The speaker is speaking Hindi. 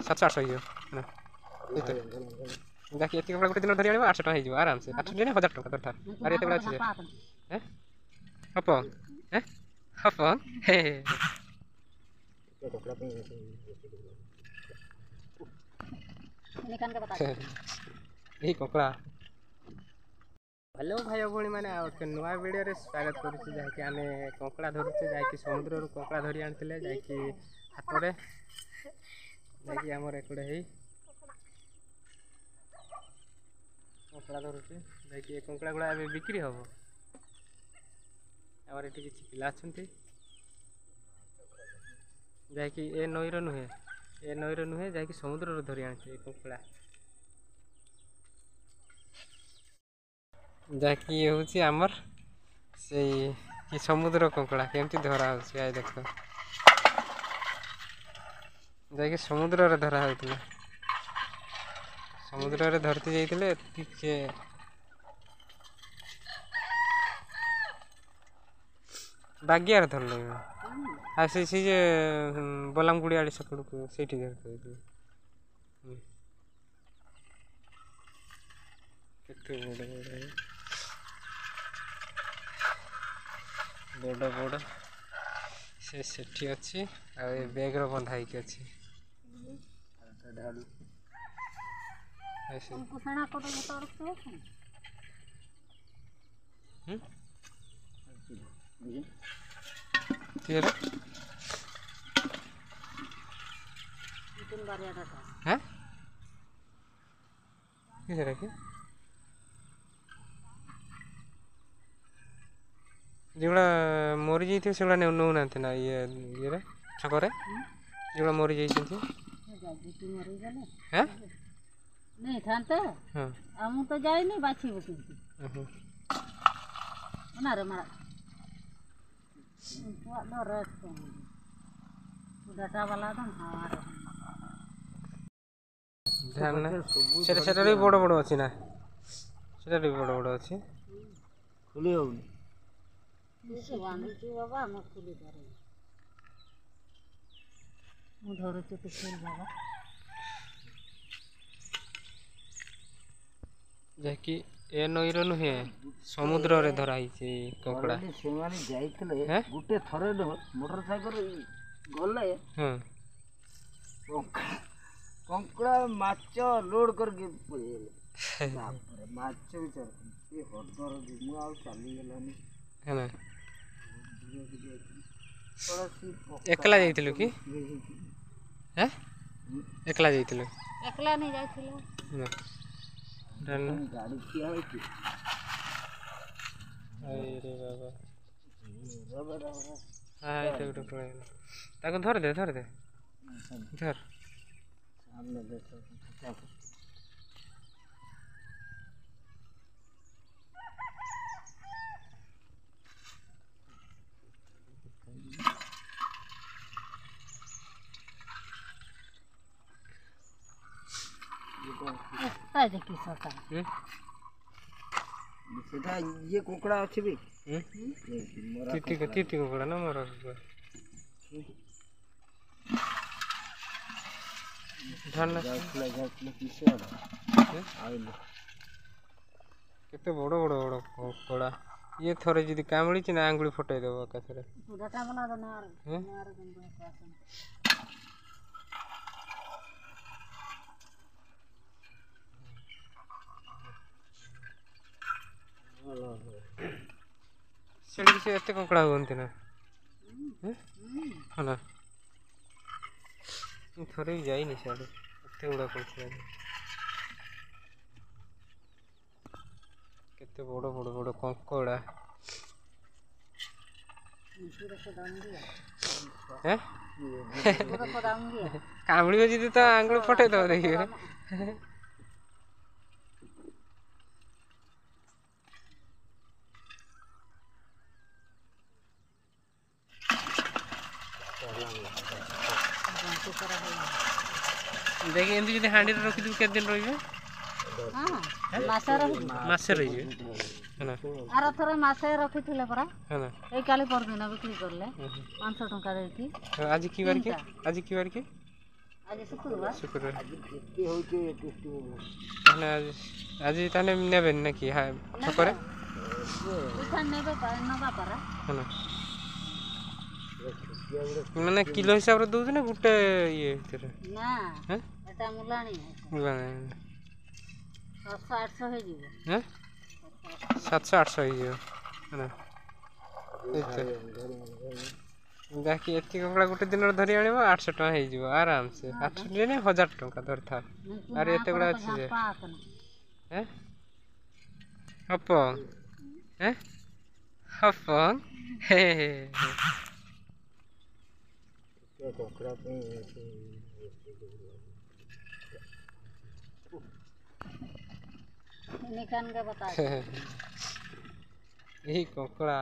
700 800 देखिए ये गोटे दिन धरी आने 800 टका हो आराम से 800 1000 टका दरठा अरे ये अच्छे हप हप हे यही कंकड़ा हेलो भाई भाई मैंने नुआ वीडियो रे स्वागत करुच्छे जहाँकि आम कंकड़ा धरुचे जहाँकि समुद्र कंकड़ा धरी आनी जहाँकि हाथ में जहाँकि आमर एक कंकड़ा धरुचे जहाँकि कंकड़ा गुड़ा ए बिक्री हम आमर ये किसी पिला अच्छा जहाँकि ए नईर नुहे जहाँकि समुद्र धरी आनी कंकड़ा जहाँकि ये हूँ आमर से कि समुद्र कंकड़ा केमती धरा हो देख जहाँकि समुद्र धरा होता समुद्र धरती जाते टे बागियार धर लगे आ से बलामगुड़ी आड़े सपड़ को से बड़ बड़ से अच्छी आ बैग बंधा अच्छी जोड़ा मरी जाइए से नौना ना ये छकरे जोड़ा मरी जाइए नहीं था तो जाए बाछी डाटा वाला बड़ बड़ अच्छी ना से बड़ बड़ अच्छी खुली होनी जहाँकि ए नईर नुहे समुद्र रे धरा कंकड़ा गोटे थरे मोटरसाइकेल गले कंकड़ा माछ लोड करके माछ एकला जाइथिलु कि हैं एकला जाइथिलु एकला नहीं जाइथिलु गाड़ी किया है कि अरे बाबा हां ये तो पड़े ताको धर दे धर सामने देखो ये कुकड़ा अच्छी भी तीती कुकड़ा ना मोर केते बड़ बड़ बड़ कुकड़ा ये थोड़े जी कामुड़ी ना आंगुड़ी फटई देव एकाथरे से एत कंकड़ा हमें ना हाँ ना थोड़े भी जाइनी सियाड़े एत गुड़ा कंकड़ा केते बड़ बड़ बड़ कंकड़ा कामुड़ी जी तो आंगुड़ी फटई दब देखिए देखिए एमती जो हाँ रखी के दिन रही मसे रही आर थर मसे रखी परा काली परदिन बिक्री करले 500 टंका देती आज की बार के ଆଜି ଶୁକ୍ରବାର ଶୁକ୍ରବାର ତାହେଲେ ଆଜି ତାହେଲେ ନେବେନି ନାକି ଛକରେ ପିଠା ନେବା ପରା ହେଲା ମାନେ କିଲୋ ହିସାବରେ ଦଉଛି ନା ଗୋଟେ ଇଏ ଭିତରେ ନା ଏଟା ମୁଲାଣି 700-800 ହେଇଯିବ 700-800 ହେଇଯିବ ହେଲା ଯାହାକି ଏତିକି କଙ୍କଡ଼ା ଗୋଟେ ଦିନରେ ଧରି ଆଣିବ 800 ଟଙ୍କା ହେଇଯିବ ଆରାମସେ 800 ଟଙ୍କା 1000 ଟଙ୍କା ଧରିଥାଅ ଆରେ ଏତେ ଗୁଡ଼ା ଅଛି ଯେ ହପଙ୍ଗ ହପଙ୍ଗ ହେ ହେ निकाल के बता यही ककड़ा